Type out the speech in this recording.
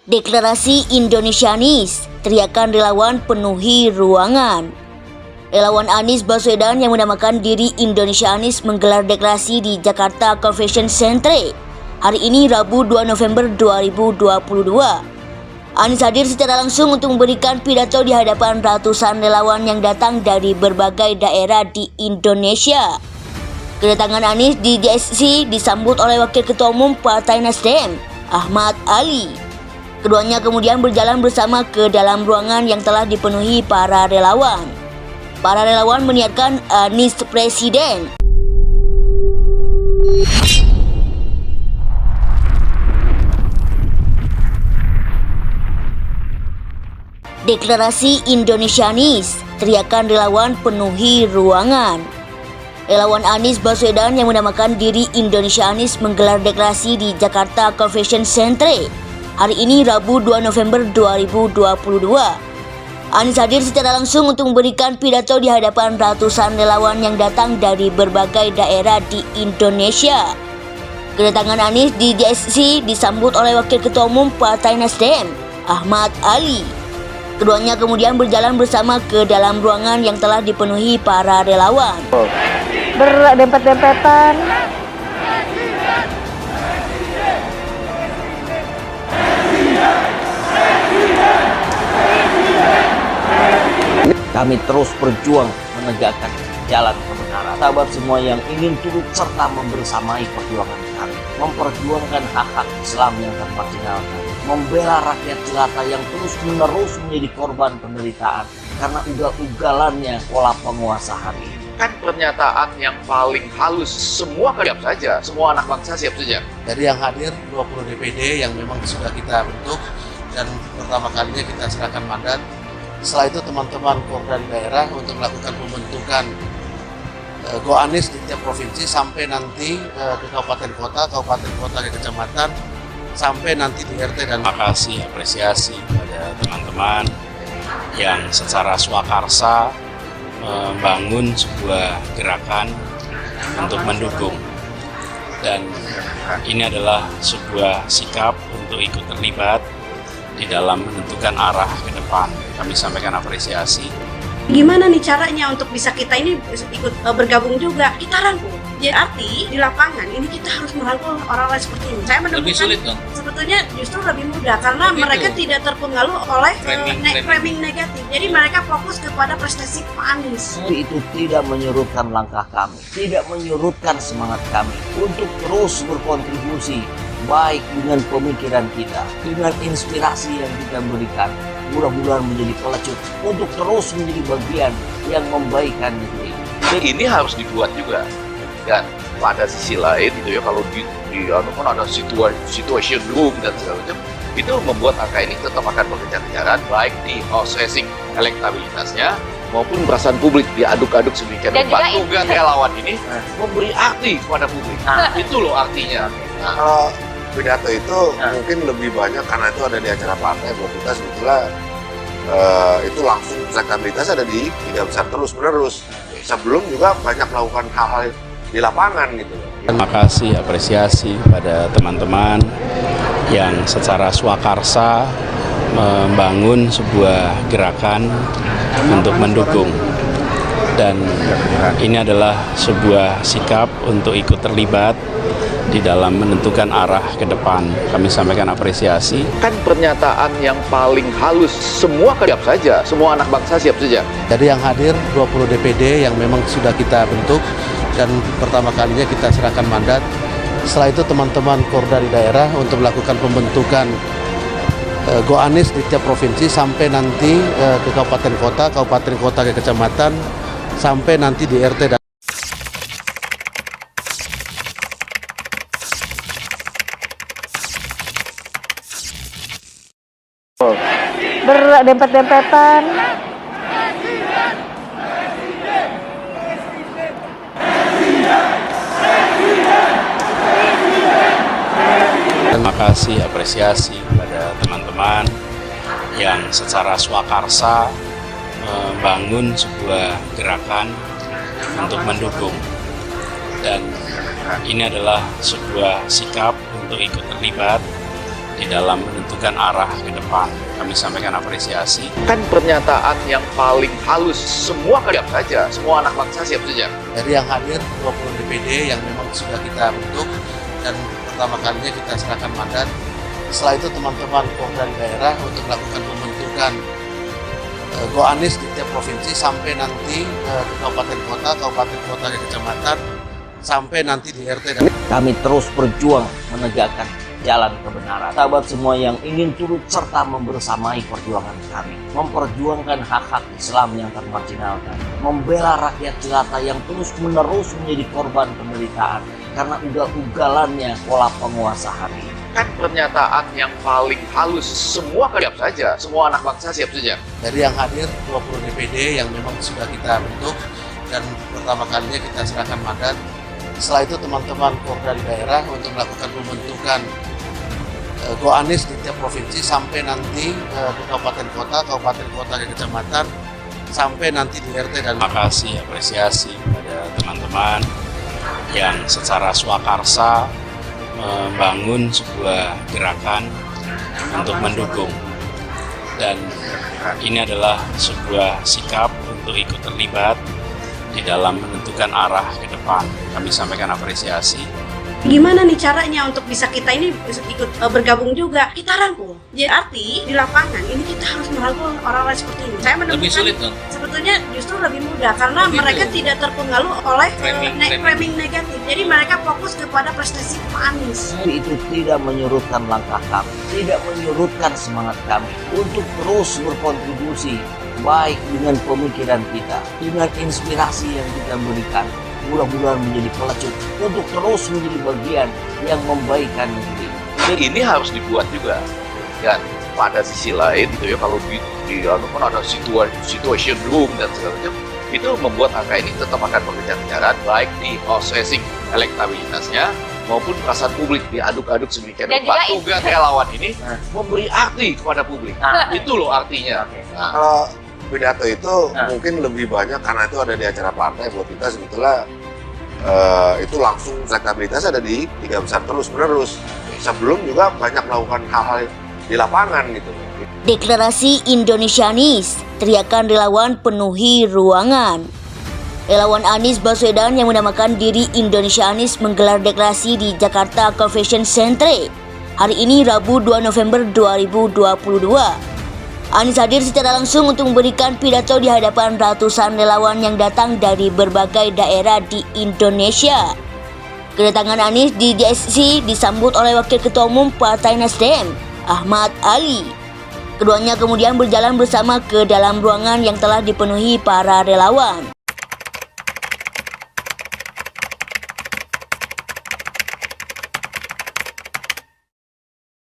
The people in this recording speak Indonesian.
Deklarasi Indonesianis, teriakan relawan penuhi ruangan. Relawan Anies Baswedan yang menamakan diri Indonesianis menggelar deklarasi di Jakarta Convention Center hari ini Rabu 2 November 2022. Anies hadir secara langsung untuk memberikan pidato di hadapan ratusan relawan yang datang dari berbagai daerah di Indonesia. Kedatangan Anies di JSC disambut oleh Wakil Ketua Umum Partai Nasdem, Ahmad Ali. Keduanya kemudian berjalan bersama ke dalam ruangan yang telah dipenuhi para relawan. Para relawan meniarkan Anies Presiden. Deklarasi Indonesianis, teriakan relawan penuhi ruangan. Relawan Anies Baswedan yang menamakan diri Indonesianis menggelar deklarasi di Jakarta Convention Center hari ini Rabu 2 November 2022. Anies hadir secara langsung untuk memberikan pidato di hadapan ratusan relawan yang datang dari berbagai daerah di Indonesia. Kedatangan Anies di JSC disambut oleh Wakil Ketua Umum Partai Nasdem, Ahmad Ali. Keduanya kemudian berjalan bersama ke dalam ruangan yang telah dipenuhi para relawan. Berdempet-dempetan. Kami terus berjuang menegakkan jalan kebenaran. Sahabat semua yang ingin turut serta membersamai perjuangan kami, memperjuangkan hak-hak Islam yang termarginalkan, membela rakyat jelata yang terus-menerus menjadi korban penderitaan karena ugal-ugalannya pola penguasa hari ini. Kan pernyataan yang paling halus, semua siap saja, semua anak bangsa siap saja. Jadi yang hadir 20 DPD yang memang sudah kita bentuk dan pertama kalinya kita serahkan mandat. Setelah itu teman-teman Porda di daerah untuk melakukan pembentukan Go Anies di tiap provinsi sampai nanti ke kabupaten kota ke kecamatan, sampai nanti di RT dan Terima kasih, apresiasi pada teman-teman yang secara swakarsa membangun sebuah gerakan untuk mendukung, dan ini adalah sebuah sikap untuk ikut terlibat di dalam menentukan arah ke depan. Kami sampaikan apresiasi. Gimana nih caranya untuk bisa kita ini ikut bergabung juga? Kita rangkul. Jadi arti di lapangan ini kita harus merangkul orang-orang seperti ini. Saya menemukan Lebih sulit dong? Sebetulnya justru lebih mudah karena mereka tidak terpengaruh oleh framing negatif. Jadi mereka fokus kepada prestasi Pak Anies. Itu tidak menyurutkan langkah kami, tidak menyurutkan semangat kami untuk terus berkontribusi baik dengan pemikiran kita, dengan inspirasi yang kita berikan. Mudah-mudahan menjadi pelecut untuk terus menjadi bagian yang membaikkan negeri. Ini harus dibuat juga. Dan pada sisi lain itu ya, kalau di kan ada situation room dan segala macam, itu membuat angka ini tetap akan berkejar-kejaran baik di house racing elektabilitasnya maupun perasaan publik diaduk-aduk sedemikian rupa. Tugas relawan ini memberi arti kepada publik. Itu loh artinya. Pidato itu mungkin lebih banyak karena itu ada di acara partai. Buat kita sebetulnya itu langsung elektabilitas ada di 3 besar terus-menerus. Sebelum juga banyak melakukan hal-hal di lapangan gitu. Terima kasih, apresiasi pada teman-teman yang secara swakarsa membangun sebuah gerakan untuk mendukung, dan ini adalah sebuah sikap untuk ikut terlibat di dalam menentukan arah ke depan. Kami sampaikan apresiasi. Kan pernyataan yang paling halus, semua siap saja, semua anak bangsa siap saja. Jadi yang hadir 20 DPD yang memang sudah kita bentuk dan pertama kalinya kita serahkan mandat. Setelah itu teman-teman Porda di daerah untuk melakukan pembentukan Go Anies di tiap provinsi sampai nanti ke kabupaten kota ke kecamatan, sampai nanti di RT dan Berdempet-dempetan. Terima kasih, apresiasi pada teman-teman yang secara swakarsa membangun sebuah gerakan untuk mendukung, dan ini adalah sebuah sikap untuk ikut terlibat di dalam menentukan arah ke depan. Kami sampaikan apresiasi. Kan pernyataan yang paling halus, semua siap saja, semua anak bangsa siap saja. Dari yang hadir 20 DPD yang memang sudah kita bentuk dan pertama kalinya kita serahkan mandat. Setelah itu teman-teman Porda daerah untuk melakukan pembentukan Go Anies di tiap provinsi sampai nanti ke kabupaten kota, ke kecamatan, sampai nanti di RT. Kami terus berjuang menegakkan jalan kebenaran. Sahabat semua yang ingin turut serta membersamai perjuangan kami, memperjuangkan hak-hak Islam yang termarginalkan, membela rakyat jelata yang terus-menerus menjadi korban penderitaan karena ugal-ugalannya pola penguasa hari ini. Kan pernyataan yang paling halus, semua siap saja, semua anak bangsa siap saja. Dari yang hadir 20 DPD yang memang sudah kita bentuk dan pertama kalinya kita serahkan mandat. Setelah itu teman-teman Porda daerah untuk melakukan pembentukan Go Anies di tiap provinsi sampai nanti ke kabupaten kota, ke kecamatan, sampai nanti di RT dan Terima kasih, apresiasi pada teman-teman yang secara swakarsa membangun sebuah gerakan untuk mendukung, dan ini adalah sebuah sikap untuk ikut terlibat di dalam menentukan arah ke depan. Kami sampaikan apresiasi. Gimana nih caranya untuk bisa kita ini ikut bergabung juga? Kita rangkul. Jadi arti di lapangan ini kita harus merangkul orang-orang seperti ini. Saya menemukan Lebih sulit dong? sebetulnya justru lebih mudah karena mereka tidak terpengaruh oleh framing negatif. Jadi mereka fokus kepada prestasi Pak Anies. Itu tidak menyurutkan langkah kami, tidak menyurutkan semangat kami untuk terus berkontribusi baik dengan pemikiran kita, dengan inspirasi yang kita berikan. Mudah-mudahan menjadi pelecut untuk terus menjadi bagian yang membaikkan negeri. Ini harus dibuat juga. Dan pada sisi lain itu ya kalau di kan ada situation room dan segala macam, itu membuat angka ini tetap akan berkejar-kejaran baik di processing elektabilitasnya maupun perasaan publik diaduk-aduk sedemikian rupa. Tugas relawan ini memberi arti kepada publik. Itu loh artinya. Kalau pidato itu mungkin lebih banyak karena itu ada di acara partai, buat kita sebetulnya itu langsung elektabilitas ada di 3 besar terus-menerus. Sebelum juga banyak melakukan hal-hal di lapangan gitu. Deklarasi Indonesianis, teriakan relawan penuhi ruangan. Relawan Anies Baswedan yang menamakan diri Indonesianis menggelar deklarasi di Jakarta Convention Center hari ini Rabu 2 November 2022. Anies hadir secara langsung untuk memberikan pidato di hadapan ratusan relawan yang datang dari berbagai daerah di Indonesia. Kedatangan Anies di JSC disambut oleh Wakil Ketua Umum Partai Nasdem, Ahmad Ali. Keduanya kemudian berjalan bersama ke dalam ruangan yang telah dipenuhi para relawan.